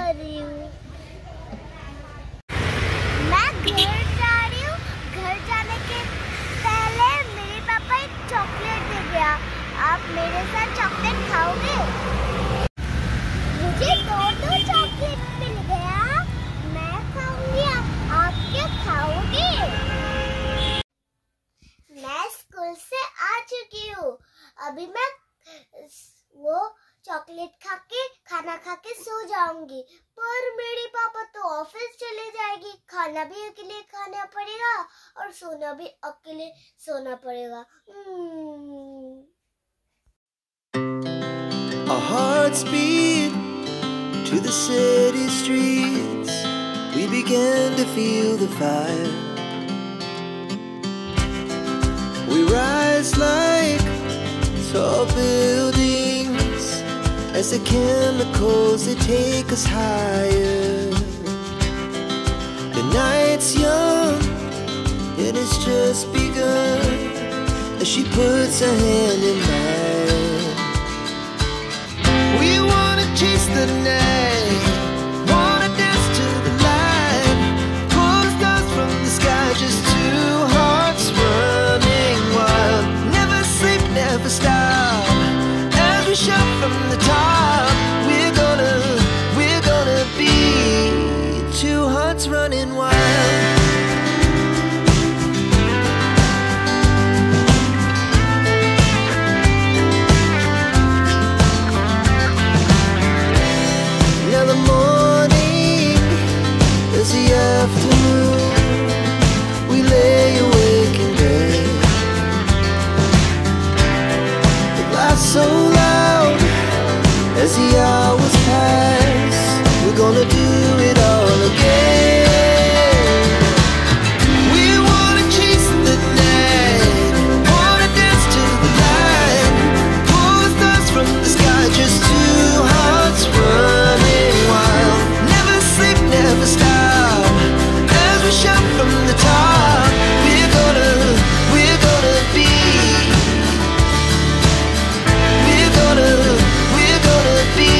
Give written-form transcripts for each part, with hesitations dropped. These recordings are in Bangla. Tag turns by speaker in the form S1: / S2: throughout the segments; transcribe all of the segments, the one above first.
S1: कर रही हूँ। मैं घर जा रही हूँ। घर जाने के पहले मेरे पापा एक चॉकलेट दे गया। आप मेरे साथ चॉकलेट खाओगे? मुझे दो चॉकलेट मिल गया। मैं खाऊंगी, आप क्या खाओगे? मैं स्कूल से आ चुकी हूँ। अभी मैं वो चॉकलेट खाना खा के सो जाऊंगी। पर मेरे पापा तो ऑफिस चले जाएगी। खाना भी अकेले खाना पड़ेगा और सोना भी अकेले सोना पड़ेगा।
S2: Our hearts beat to the city streets. We began to feel the fire. We rise like tall buildings as the chemicals, they take us higher. The night's young and it's just begun as she puts her hand in mine. We wanna chase the night, wanna dance to the light, pull the stars from the sky, just two hearts running wild. Never sleep, never stop, as we shout from the top. We're gonna be two hearts running wild. Afternoon, we lay awake in bed. The laughs so loud as the hours pass. We're gonna do it all again. We wanna chase the night, wanna dance to the light, pull the stars from the sky, just two hearts running wild. Never sleep, never stop, we shout from the top. We're gonna be, we're gonna be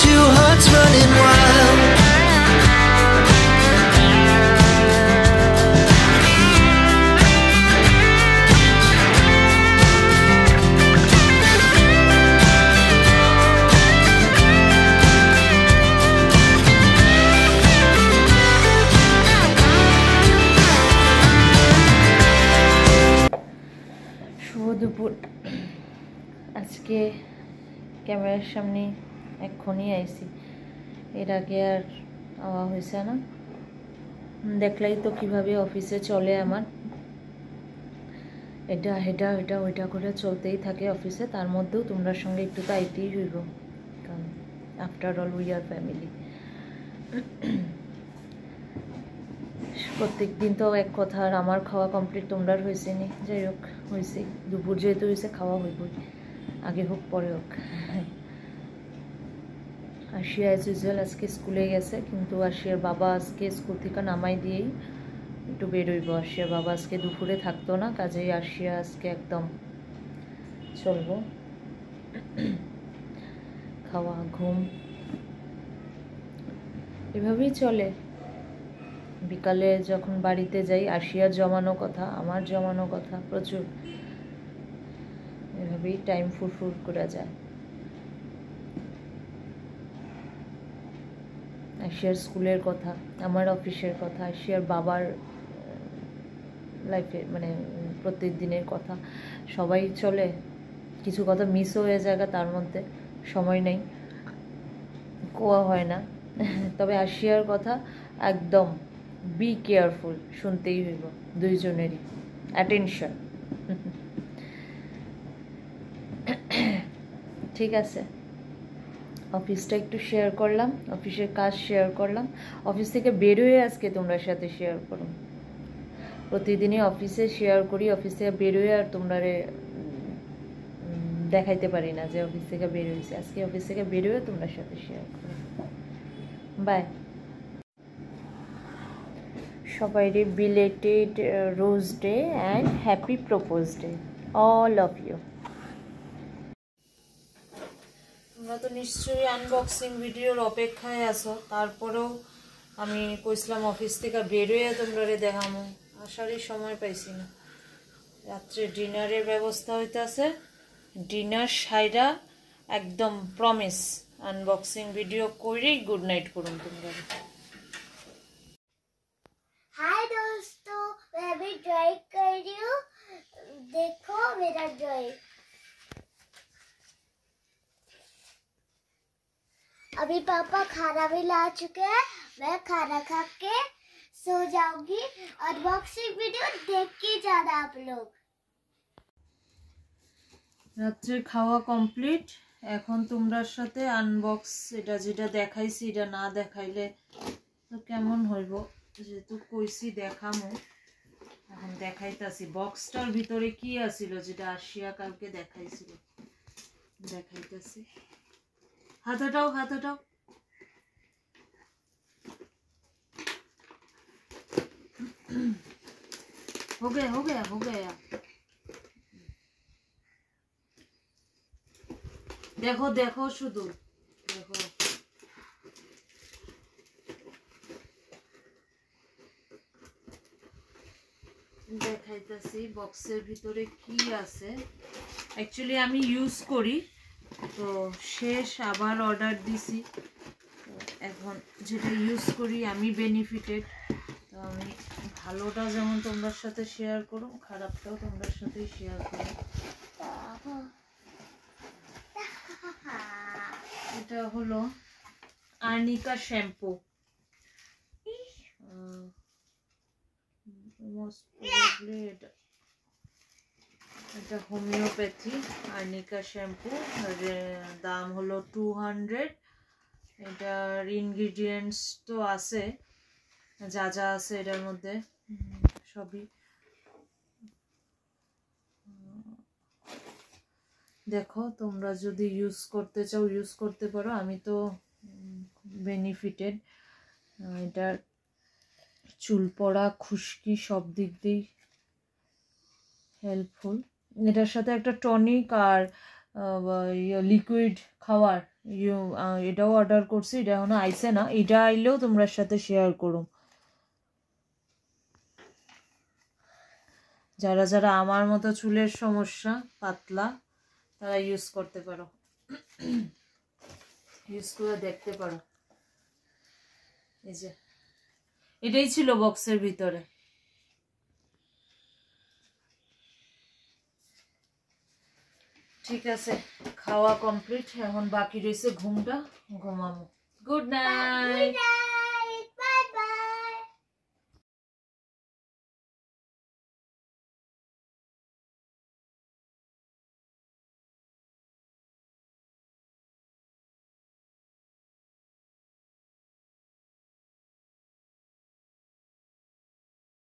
S2: two hearts running wild.
S3: দুপুর আজকে ক্যামেরার সামনে এক্ষুনি আইছি, এর আগে আর আওয়া হয়েছে না। দেখলাই তো কিভাবে অফিসে চলে আমার, এটা হেটা এটা ওইটা করে চলতেই থাকে অফিসে। তার মধ্যেও তোমরা সঙ্গে একটু তো আইতেই হইব, কারণ after all we are family. প্রত্যেক দিন তো এক কথা, আর আমার খাওয়া কমপ্লিট তোমরার হয়েছে নি। যাই হোক, হয়েছে দুপুর যেহেতু হয়েছে, খাওয়া হইবই, আগে হোক পরে হোক। আশিয়া অ্যাজ ইউজুয়াল আজকে স্কুলে গেছে, কিন্তু আশিয়ার বাবা আজকে স্কুল থেকে নামাই দিয়েই একটু বেরোইব। আশিয়ার বাবা আজকে দুপুরে থাকতো না, কাজেই আশিয়া আজকে একদম চলবো। খাওয়া ঘুম এভাবেই চলে। বিকালে যখন বাড়িতে যাই, আশিয়ার জমানো কথা, আমার জমানো কথা প্রচুর, এভাবেই টাইম ফুরফুর করে যায়। আশিয়ার স্কুলের কথা, আমার অফিসের কথা, আশিয়ার বাবার লাইফে মানে প্রত্যেক দিনের কথা, সবাই চলে। কিছু কথা মিসও হয়ে যায়, তার মধ্যে সময় নেই, কোয়া হয় না। তবে আশিয়ার কথা একদম বি কেয়ারফুল, শুনতেই হইব, দুইজনেরই অ্যাটেনশন। ঠিক আছে, অফিসটা একটু শেয়ার করলাম, অফিসের কাজ শেয়ার করলাম। অফিস থেকে বেরোয় আজকে তোমরা সাথে শেয়ার করো। প্রতিদিনই অফিসে শেয়ার করি, অফিস থেকে বেরোয় আর তোমরা দেখাইতে পারি না যে অফিস থেকে বের হয়েছে। আজকে অফিস থেকে বেরোয় তোমরা সাথে শেয়ার করো। বাই সবাইরে, belated rose day and happy propose day, all of you. তোমরা তো নিশ্চয়ই আনবক্সিং ভিডিওর অপেক্ষায় আছো, তারপরেও আমি কইছিলাম অফিস থেকে বেরোয় তোমরা দেখামো, আসারই সময় পাইছি না। রাত্রে ডিনারের ব্যবস্থা হইতাছে, ডিনার সাইরা একদম প্রমিস আনবক্সিং ভিডিও করেই গুড নাইট করুন তোমরা।
S1: हाय दोस्तों, मैं भी ड्राइंग कर रही हूँ। देखो मेरा ड्राइंग। अभी पापा खाना भी ला चुके हैं, मैं खाना खा के सो जाऊंगी। अनबॉक्सिंग वीडियो देख के जाना आप लोग।
S3: রাত্রের খাওয়া কমপ্লিট, এখন তোমরার সাথে আনবক্স এটা যেটা দেখাইছি এটা না দেখাইলে তো কেমন হইব, যেহেতু কইছি দেখামো এখন দেখাইতাছি। বক্সটার ভিতরে কি আছিল যেটা আসিয়া কালকে দেখাইছিল, দেখাইতাছি। হাতাটাও হাতাটাও हो गया। देखो देखो शुद्ध देखो, দেখাইতাছি বক্সের ভিতরে কি আছে। অ্যাকচুয়ালি আমি ইউজ করি তো শেষ, আবার অর্ডার দিছি, তো এখন যেটা ইউজ করি আমি বেনিফিটেড। তো আমি ভালোটা যেমন তোমার সাথে শেয়ার করো, খারাপটাও তোমার সাথেই শেয়ার করো। এটা হলো আর্নিকা শ্যাম্পু, এটা হোমিওপ্যাথি আর্নিকা শ্যাম্পু, দাম হলো 200। এটার ইনগ্রিডিয়েন্টস তো আছে, যা যা আছে এটার মধ্যে সবই দেখো। তোমরা যদি ইউজ করতে চাও ইউজ করতে পারো, আমি তো বেনিফিটেড। এটার চুল পড়া, খুশকি সব দিক দিয়েই হেল্পফুল। এটার সাথে একটা টনিক আর লিকুইড খাওয়ার এটাও অর্ডার করছি, এটা এখনো আইসে না, এটা আইলেও তোমরা সাথে শেয়ার করো। যারা যারা আমার মতো চুলের সমস্যা পাতলা তারা ইউজ করতে পারো, ইউজ করে দেখতে পারো। এই যে এটাই ছিল বক্সের ভিতরে। ঠিক আছে, খাওয়া কমপ্লিট, এখন বাকি রয়েছে ঘুমটা, ঘুমাবো। Good night.